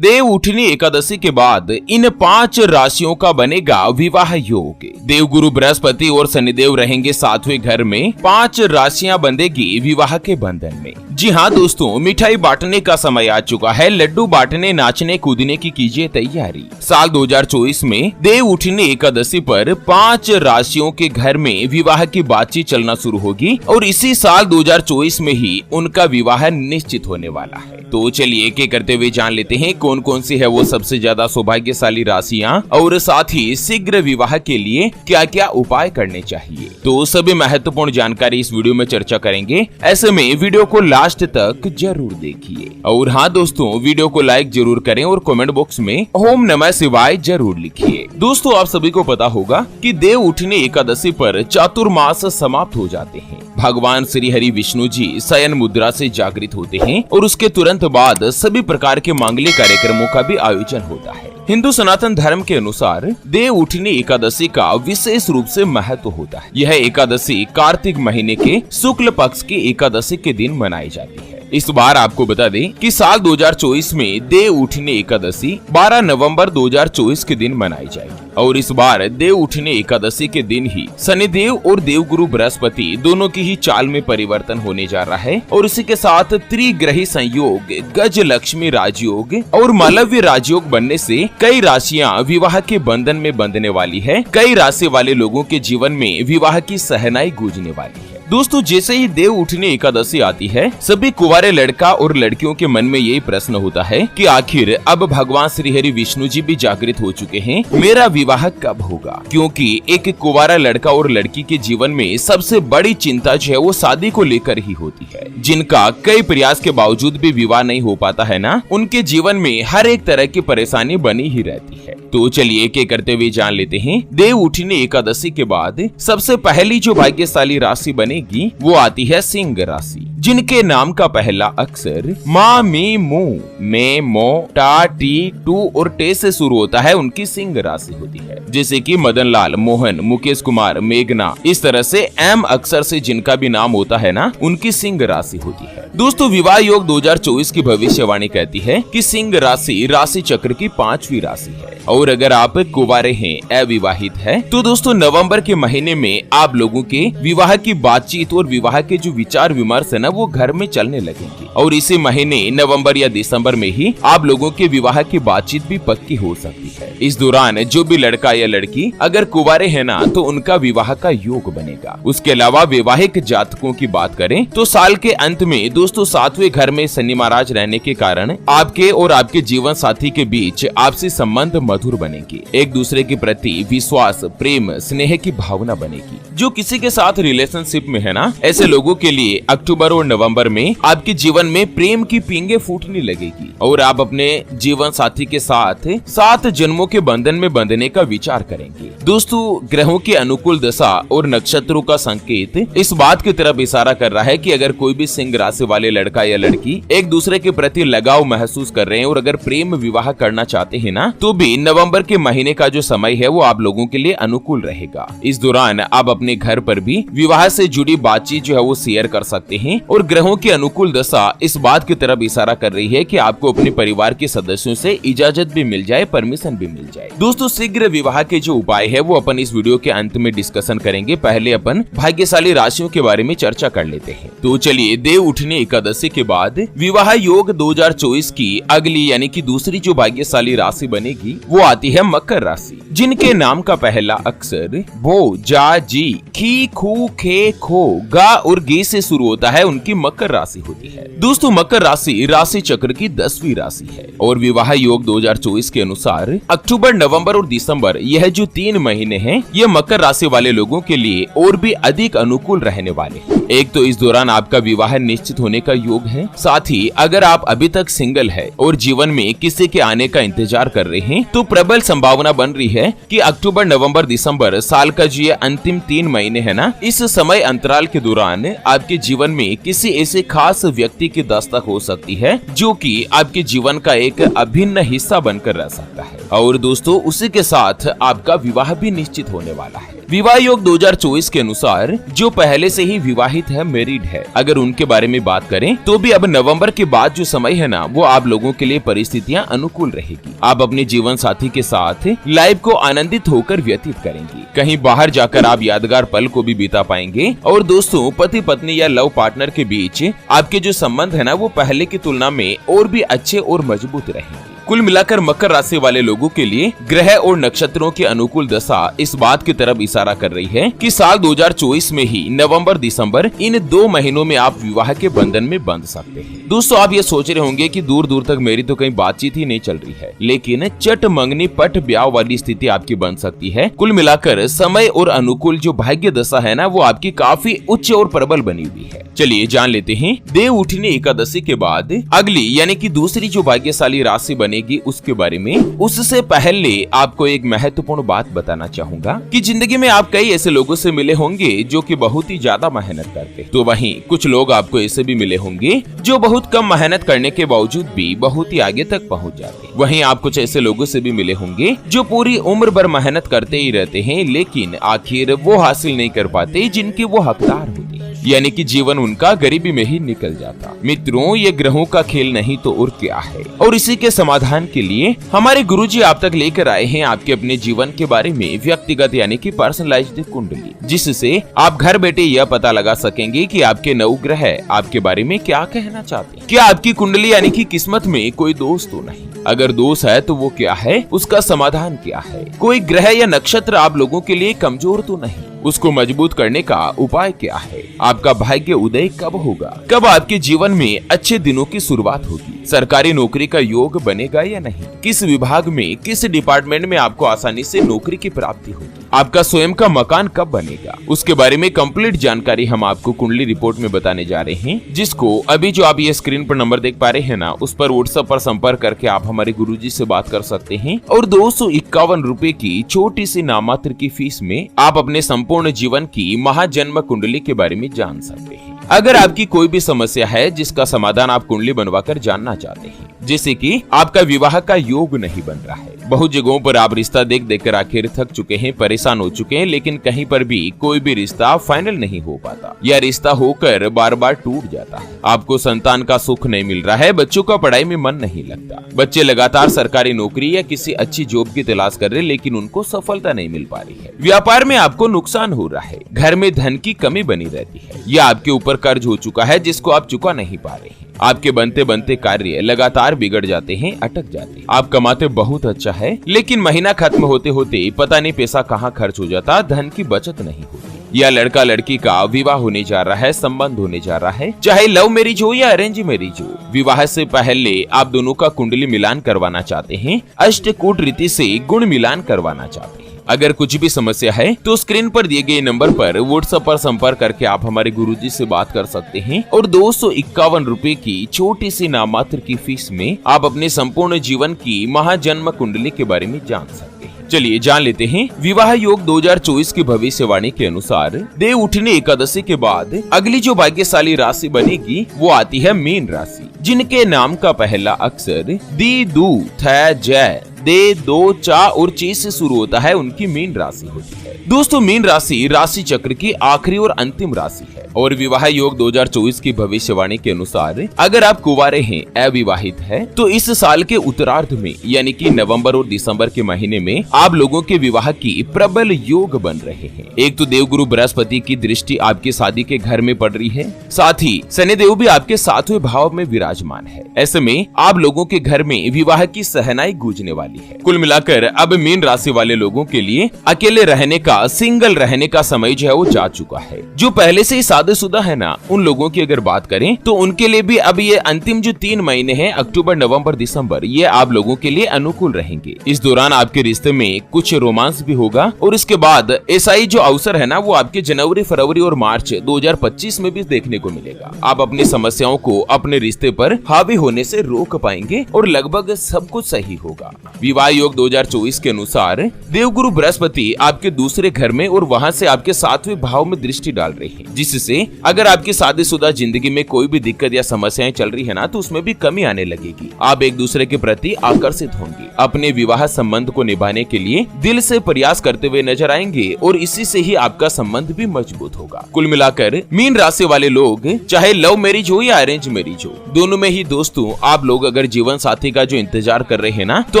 देव उठनी एकादशी के बाद इन 5 राशियों का बनेगा विवाह योग। देवगुरु बृहस्पति और शनिदेव रहेंगे 7वें घर में। 5 राशियां बंधेगी विवाह के बंधन में। जी हाँ दोस्तों, मिठाई बांटने का समय आ चुका है। लड्डू बांटने, नाचने कूदने की कीजिए तैयारी। साल 2024 में देव उठनी एकादशी पर 5 राशियों के घर में विवाह की बातचीत चलना शुरू होगी और इसी साल 2024 में ही उनका विवाह निश्चित होने वाला है। तो चलिए एक एक करते हुए जान लेते हैं कौन कौन सी है वो सबसे ज्यादा सौभाग्यशाली राशियां और साथ ही शीघ्र विवाह के लिए क्या क्या उपाय करने चाहिए। तो सभी महत्वपूर्ण जानकारी इस वीडियो में चर्चा करेंगे। ऐसे में वीडियो को लास्ट तक जरूर देखिए। और हाँ दोस्तों, वीडियो को लाइक जरूर करें और कमेंट बॉक्स में ओम नमः शिवाय जरूर लिखिए। दोस्तों, आप सभी को पता होगा कि देव उठनी एकादशी पर चातुर्मास समाप्त हो जाते हैं। भगवान श्री हरि विष्णु जी शयन मुद्रा से जागृत होते हैं और उसके तुरंत बाद सभी प्रकार के मांगलिक कार्यक्रमों का भी आयोजन होता है। हिंदू सनातन धर्म के अनुसार देव उठनी एकादशी का विशेष रूप से महत्व होता है। यह एकादशी कार्तिक महीने के शुक्ल पक्ष की एकादशी के दिन मनाई जाती है। इस बार आपको बता दें कि साल 2024 में देव उठनी एकादशी 12 नवंबर 2024 के दिन मनाई जाएगी और इस बार देव उठनी एकादशी के दिन ही शनिदेव और देवगुरु बृहस्पति दोनों की ही चाल में परिवर्तन होने जा रहा है और इसी के साथ त्रिग्रही संयोग, गज लक्ष्मी राजयोग और मालव्य राजयोग बनने से कई राशियां विवाह के बंधन में बंधने वाली है। कई राशि वाले लोगों के जीवन में विवाह की सहनाई गूंजने वाली है। दोस्तों, जैसे ही देव उठनी एकादशी आती है, सभी कुंवारे लड़का और लड़कियों के मन में यही प्रश्न होता है कि आखिर अब भगवान श्री हरि विष्णु जी भी जागृत हो चुके हैं, मेरा विवाह कब होगा? क्योंकि एक कुंवारा लड़का और लड़की के जीवन में सबसे बड़ी चिंता जो है वो शादी को लेकर ही होती है। जिनका कई प्रयास के बावजूद भी विवाह नहीं हो पाता है ना, उनके जीवन में हर एक तरह की परेशानी बनी ही रहती है। तो चलिए एक एक करते हुए जान लेते हैं। देव उठनी एकादशी के बाद सबसे पहली जो भाग्यशाली राशि बनेगी वो आती है सिंह राशि, जिनके नाम का पहला अक्षर मा, मी, मू, मे, मो, टा, टी, टू और टे से शुरू होता है, उनकी सिंह राशि होती है। जैसे कि मदन लाल, मोहन, मुकेश कुमार, मेघना, इस तरह से एम अक्षर से जिनका भी नाम होता है ना, उनकी सिंह राशि होती है। दोस्तों, विवाह योग 2024 की भविष्यवाणी कहती है कि सिंह राशि राशि चक्र की 5वीं राशि है और अगर आप कुंवारे हैं, अविवाहित है, तो दोस्तों नवंबर के महीने में आप लोगों के विवाह की बातचीत और विवाह के जो विचार विमर्श है ना, वो घर में चलने लगेंगे और इसी महीने नवंबर या दिसंबर में ही आप लोगों के विवाह की बातचीत भी पक्की हो सकती है। इस दौरान जो भी लड़का या लड़की अगर कुंवारे है ना, तो उनका विवाह का योग बनेगा। उसके अलावा वैवाहिक जातकों की बात करें तो साल के अंत में दोस्तों 7वें घर में शनि महाराज रहने के कारण आपके और आपके जीवन साथी के बीच आपसी संबंध मधुर बनेगी। एक दूसरे के प्रति विश्वास, प्रेम, स्नेह की भावना बनेगी। जो किसी के साथ रिलेशनशिप में है ना, ऐसे लोगों के लिए अक्टूबर और नवंबर में आपके जीवन में प्रेम की पींगे फूटने लगेगी और आप अपने जीवन साथी के साथ 7 जन्मों के बंधन में बंधने का विचार करेंगे। दोस्तों, ग्रहों की अनुकूल दशा और नक्षत्रों का संकेत इस बात की तरफ इशारा कर रहा है कि अगर कोई भी सिंह राशि वाले लड़का या लड़की एक दूसरे के प्रति लगाव महसूस कर रहे हैं और अगर प्रेम विवाह करना चाहते हैं ना, तो भी नवंबर के महीने का जो समय है वो आप लोगों के लिए अनुकूल रहेगा। इस दौरान आप अपने घर पर भी विवाह से जुड़ी बातचीत जो है वो शेयर कर सकते हैं और ग्रहों की अनुकूल दशा इस बात की तरफ इशारा कर रही है कि आपको अपने परिवार के सदस्यों से इजाजत भी मिल जाए, परमिशन भी मिल जाए। दोस्तों, शीघ्र विवाह के जो उपाय है वो अपन इस वीडियो के अंत में डिस्कशन करेंगे। पहले अपन भाग्यशाली राशियों के बारे में चर्चा कर लेते हैं। तो चलिए, देव उठनी एकादशी के बाद विवाह योग 2024 की अगली यानी कि दूसरी जो भाग्यशाली राशि बनेगी वो आती है मकर राशि, जिनके नाम का पहला अक्षर भो, जा, जी, खी, खू, खे, खो, गा और गे से शुरू होता है, उनकी मकर राशि होती है। दोस्तों, मकर राशि राशि चक्र की 10वीं राशि है और विवाह योग 2024 के अनुसार अक्टूबर, नवंबर और दिसंबर यह जो 3 महीने हैं, ये मकर राशि वाले लोगों के लिए और भी अधिक अनुकूल रहने वाले हैं। एक तो इस दौरान आपका विवाह निश्चित होने का योग है, साथ ही अगर आप अभी तक सिंगल है और जीवन में किसी के आने का इंतजार कर रहे हैं, तो प्रबल संभावना बन रही है कि अक्टूबर, नवंबर, दिसंबर साल का जो ये अंतिम 3 महीने है ना, इस समय अंतराल के दौरान आपके जीवन में किसी ऐसे खास व्यक्ति की दस्तक हो सकती है जो कि आपके जीवन का एक अभिन्न हिस्सा बनकर रह सकता है। और दोस्तों उसी के साथ आपका विवाह भी निश्चित होने वाला है। विवाह योग 2024 के अनुसार जो पहले से ही विवाहित है, मैरिड है, अगर उनके बारे में बात करें तो भी अब नवंबर के बाद जो समय है ना, वो आप लोगों के लिए परिस्थितियां अनुकूल रहेगी। आप अपने जीवन साथी के साथ लाइफ को आनंदित होकर व्यतीत करेंगी। कहीं बाहर जाकर आप यादगार पल को भी बिता पाएंगे। और दोस्तों पति पत्नी या लव पार्टनर के बीच आपके जो संबंध है ना, वो पहले की तुलना में और भी अच्छे और मजबूत रहेंगे। कुल मिलाकर मकर राशि वाले लोगों के लिए ग्रह और नक्षत्रों की अनुकूल दशा इस बात की तरफ इशारा कर रही है कि साल 2024 में ही नवंबर दिसंबर इन 2 महीनों में आप विवाह के बंधन में बंध सकते हैं। दोस्तों आप ये सोच रहे होंगे कि दूर दूर तक मेरी तो कहीं बातचीत ही नहीं चल रही है, लेकिन चट मंगनी पट ब्याह वाली स्थिति आपकी बन सकती है। कुल मिलाकर समय और अनुकूल जो भाग्य दशा है ना, वो आपकी काफी उच्च और प्रबल बनी हुई है। चलिए जान लेते हैं देव उठनी एकादशी के बाद अगली यानी कि दूसरी जो भाग्यशाली राशि बनेगी उसके बारे में। उससे पहले आपको एक महत्वपूर्ण बात बताना चाहूंगा कि जिंदगी में आप कई ऐसे लोगों से मिले होंगे जो कि बहुत ही ज्यादा मेहनत करते, तो वहीं कुछ लोग आपको ऐसे भी मिले होंगे जो बहुत कम मेहनत करने के बावजूद भी बहुत ही आगे तक पहुंच जाते। वहीं आप कुछ ऐसे लोगों से भी मिले होंगे जो पूरी उम्र भर मेहनत करते ही रहते हैं, लेकिन आखिर वो हासिल नहीं कर पाते जिनके वो हकदार होते, यानी कि जीवन उनका गरीबी में ही निकल जाता। मित्रों ये ग्रहों का खेल नहीं तो और क्या है। और इसी के समाधान के लिए हमारे गुरुजी आप तक लेकर आए हैं आपके अपने जीवन के बारे में व्यक्तिगत यानी कि पर्सनलाइज्ड कुंडली, जिससे आप घर बैठे यह पता लगा सकेंगे कि आपके नवग्रह आपके बारे में क्या कहना चाहते हैं। क्या आपकी कुंडली यानी कि किस्मत में कोई दोष तो नहीं, अगर दोष है तो वो क्या है, उसका समाधान क्या है। कोई ग्रह या नक्षत्र आप लोगों के लिए कमजोर तो नहीं, उसको मजबूत करने का उपाय क्या है। आपका भाग्य उदय कब होगा, कब आपके जीवन में अच्छे दिनों की शुरुआत होगी, सरकारी नौकरी का योग बनेगा या नहीं, किस विभाग में किस डिपार्टमेंट में आपको आसानी से नौकरी की प्राप्ति होगी, आपका स्वयं का मकान कब बनेगा, उसके बारे में कंप्लीट जानकारी हम आपको कुंडली रिपोर्ट में बताने जा रहे हैं, जिसको अभी जो आप ये स्क्रीन पर नंबर देख पा रहे हैं ना, उस पर व्हाट्सएप पर संपर्क करके आप हमारे गुरुजी से बात कर सकते हैं। और 251 रुपए की छोटी सी नामात्र की फीस में आप अपने संपूर्ण जीवन की महाजन्म कुंडली के बारे में जान सकते हैं। अगर आपकी कोई भी समस्या है जिसका समाधान आप कुंडली बनवाकर जानना चाहते हैं, जैसे कि आपका विवाह का योग नहीं बन रहा है, बहुत जगहों पर आप रिश्ता देख देखकर आखिर थक चुके हैं, परेशान हो चुके हैं, लेकिन कहीं पर भी कोई भी रिश्ता फाइनल नहीं हो पाता या रिश्ता होकर बार बार टूट जाता है, आपको संतान का सुख नहीं मिल रहा है, बच्चों का पढ़ाई में मन नहीं लगता, बच्चे लगातार सरकारी नौकरी या किसी अच्छी जॉब की तलाश कर रहे लेकिन उनको सफलता नहीं मिल पा रही है, व्यापार में आपको नुकसान हो रहा है, घर में धन की कमी बनी रहती है, या आपके ऊपर कर्ज हो चुका है जिसको आप चुका नहीं पा रहे हैं, आपके बनते बनते कार्य लगातार बिगड़ जाते हैं, अटक जाते हैं, आप कमाते बहुत अच्छा है लेकिन महीना खत्म होते होते पता नहीं पैसा कहाँ खर्च हो जाता, धन की बचत नहीं होती, या लड़का लड़की का विवाह होने जा रहा है, संबंध होने जा रहा है, चाहे लव मैरिज हो या अरेंज मैरिज हो, विवाह से पहले आप दोनों का कुंडली मिलान करवाना चाहते हैं, अष्टकूट रीति से गुण मिलान करवाना चाहते हैं। अगर कुछ भी समस्या है तो स्क्रीन पर दिए गए नंबर पर व्हाट्सएप पर संपर्क करके आप हमारे गुरुजी से बात कर सकते हैं और 251 रुपए की छोटी सी नामात्र की फीस में आप अपने संपूर्ण जीवन की महाजन्म कुंडली के बारे में जान सकते हैं। चलिए जान लेते हैं विवाह योग 2024 की भविष्यवाणी के अनुसार देव उठनी एकादशी के बाद अगली जो भाग्यशाली राशि बनेगी वो आती है मीन राशि, जिनके नाम का पहला अक्षर दी, दू, थ, जय, दे, दो, चा और ची से शुरू होता है, उनकी मीन राशि होती है। दोस्तों मीन राशि राशि चक्र की आखिरी और अंतिम राशि है और विवाह योग 2024 की भविष्यवाणी के अनुसार अगर आप कुंवारे हैं, अविवाहित है, तो इस साल के उत्तरार्ध में यानी कि नवंबर और दिसंबर के महीने में आप लोगों के विवाह की प्रबल योग बन रहे हैं। एक तो देवगुरु बृहस्पति की दृष्टि आपकी शादी के घर में पड़ रही है, साथ ही शनिदेव भी आपके 7वें भाव में विराजमान है। ऐसे में आप लोगों के घर में विवाह की सहनाई गूंजने वाली है। कुल मिलाकर अब मीन राशि वाले लोगों के लिए अकेले रहने का, सिंगल रहने का समय जो है वो जा चुका है। जो पहले से ही शादीशुदा है ना, उन लोगों की अगर बात करें तो उनके लिए भी अब ये अंतिम जो 3 महीने हैं, अक्टूबर, नवंबर, दिसंबर, ये आप लोगों के लिए अनुकूल रहेंगे। इस दौरान आपके रिश्ते में कुछ रोमांस भी होगा और इसके बाद ऐसा ही जो अवसर है ना, वो आपके जनवरी, फरवरी और मार्च 2025 में भी देखने को मिलेगा। आप अपनी समस्याओं को अपने रिश्ते पर हावी होने से रोक पाएंगे और लगभग सब कुछ सही होगा। विवाह योग 2024 के अनुसार देवगुरु बृहस्पति आपके दूसरे घर में और वहां से आपके 7वें भाव में दृष्टि डाल रहे हैं, जिससे अगर आपकी शादीशुदा जिंदगी में कोई भी दिक्कत या समस्याएं चल रही है ना, तो उसमें भी कमी आने लगेगी। आप एक दूसरे के प्रति आकर्षित होंगे, अपने विवाह संबंध को निभाने के लिए दिल से प्रयास करते हुए नजर आएंगे और इसी से ही आपका संबंध भी मजबूत होगा। कुल मिलाकर मीन राशि वाले लोग चाहे लव मैरिज हो या अरेंज मैरिज हो, दोनों में ही दोस्तों आप लोग अगर जीवन साथी का जो इंतजार कर रहे हैं ना, तो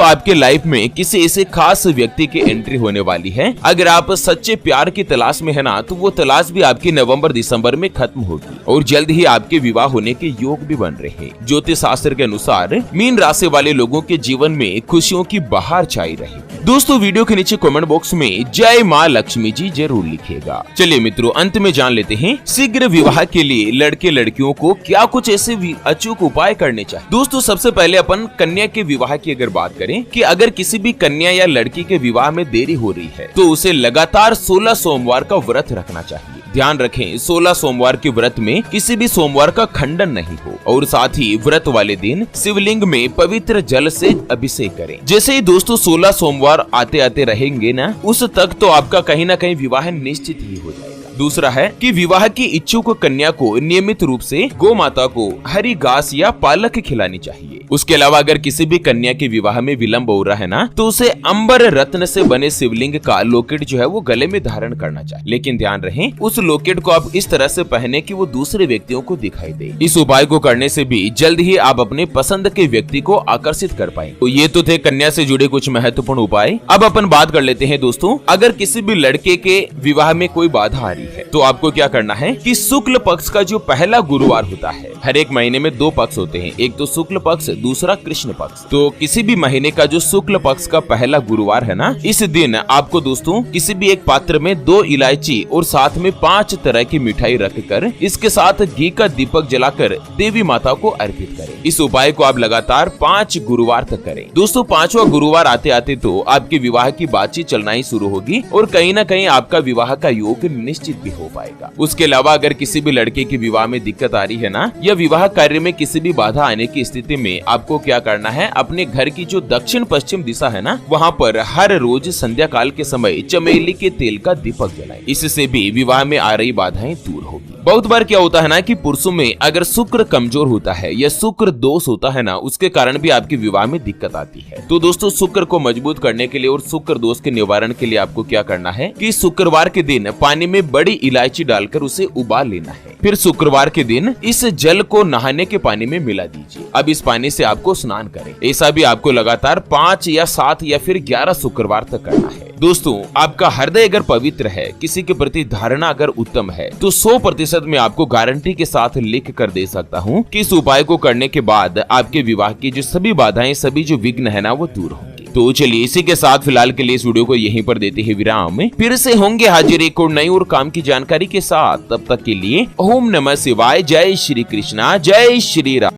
आपके लाइफ में किसी ऐसे खास व्यक्ति की एंट्री होने वाली है। अगर आप सच्चे प्यार की तलाश में है ना, तो वो तलाश भी आपकी नवंबर दिसंबर में खत्म होगी और जल्द ही आपके विवाह होने के योग भी बन रहे हैं। ज्योतिष शास्त्र के अनुसार मीन राशि वाले लोगों के जीवन में खुशियों की बहार छाई रही। दोस्तों वीडियो के नीचे कमेंट बॉक्स में जय माँ लक्ष्मी जी जरूर लिखिएगा। चलिए मित्रों, अंत में जान लेते हैं शीघ्र विवाह के लिए लड़के लड़कियों को क्या कुछ ऐसे अचूक उपाय करने चाहिए। दोस्तों सबसे पहले अपन कन्या के विवाह की अगर बात करें कि अगर किसी भी कन्या या लड़की के विवाह में देरी हो रही है, तो उसे लगातार 16 सोमवार का व्रत रखना चाहिए। ध्यान रखें, 16 सोमवार के व्रत में किसी भी सोमवार का खंडन नहीं हो और साथ ही व्रत वाले दिन शिवलिंग में पवित्र जल से अभिषेक करें। जैसे ही दोस्तों 16 सोमवार आते आते रहेंगे ना, उस तक तो आपका कहीं ना कहीं विवाह निश्चित ही हो जाएगा। दूसरा है कि विवाह की इच्छुक कन्या को नियमित रूप से गौ माता को हरी घास या पालक खिलानी चाहिए। उसके अलावा अगर किसी भी कन्या के विवाह में विलंब हो रहा है ना, तो उसे अंबर रत्न से बने शिवलिंग का लॉकेट जो है वो गले में धारण करना चाहिए। लेकिन ध्यान रहे, उस लॉकेट को आप इस तरह से पहने कि वो दूसरे व्यक्तियों को दिखाई दे। इस उपाय को करने से भी जल्द ही आप अपने पसंद के व्यक्ति को आकर्षित कर पाएंगे। तो ये तो थे कन्या से जुड़े कुछ महत्वपूर्ण उपाय। अब अपन बात कर लेते हैं दोस्तों, अगर किसी भी लड़के के विवाह में कोई बाधा आ रही है, तो आपको क्या करना है कि शुक्ल पक्ष का जो पहला गुरुवार होता है, हर एक महीने में 2 पक्ष होते हैं, एक तो शुक्ल पक्ष, दूसरा कृष्ण पक्ष। तो किसी भी महीने का जो शुक्ल पक्ष का पहला गुरुवार है ना, इस दिन आपको दोस्तों किसी भी एक पात्र में 2 इलायची और साथ में 5 तरह की मिठाई रखकर इसके साथ घी का दीपक जलाकर देवी माता को अर्पित करें। इस उपाय को आप लगातार 5 गुरुवार तक करें। दोस्तों 5वां गुरुवार आते आते तो आपके विवाह की बातचीत चलना ही शुरू होगी और कहीं ना कहीं आपका विवाह का योग निश्चित भी हो पाएगा। उसके अलावा अगर किसी भी लड़के के विवाह में दिक्कत आ रही है ना, या विवाह कार्य में किसी भी बाधा आने की स्थिति में आपको क्या करना है, अपने घर की जो दक्षिण पश्चिम दिशा है ना, वहाँ पर हर रोज संध्या काल के समय चमेली के तेल का दीपक जलाएं। इससे भी विवाह में आ रही बाधाएं दूर होगी। बहुत बार क्या होता है ना कि पुरुषों में अगर शुक्र कमजोर होता है या शुक्र दोष होता है ना, उसके कारण भी आपके विवाह में दिक्कत आती है। तो दोस्तों शुक्र को मजबूत करने के लिए और शुक्र दोष के निवारण के लिए आपको क्या करना है कि शुक्रवार के दिन पानी में बड़ी इलायची डालकर उसे उबाल लेना है। फिर शुक्रवार के दिन इस जल को नहाने के पानी में मिला दीजिए। अब इस पानी से आपको स्नान करें। ऐसा भी आपको लगातार 5 या 7 या फिर 11 शुक्रवार तक करना है। दोस्तों आपका हृदय अगर पवित्र है, किसी के प्रति धारणा अगर उत्तम है, तो 100% में आपको गारंटी के साथ लिख कर दे सकता हूँ कि इस उपाय को करने के बाद आपके विवाह की जो सभी बाधाएं, सभी जो विघ्न है ना, वो दूर होंगे। तो चलिए इसी के साथ फिलहाल के लिए इस वीडियो को यहीं पर देते हैं विराम। फिर से होंगे हाजिर एक और नई और काम की जानकारी के साथ। तब तक के लिए ओम नमः शिवाय। जय श्री कृष्णा, जय श्री राम।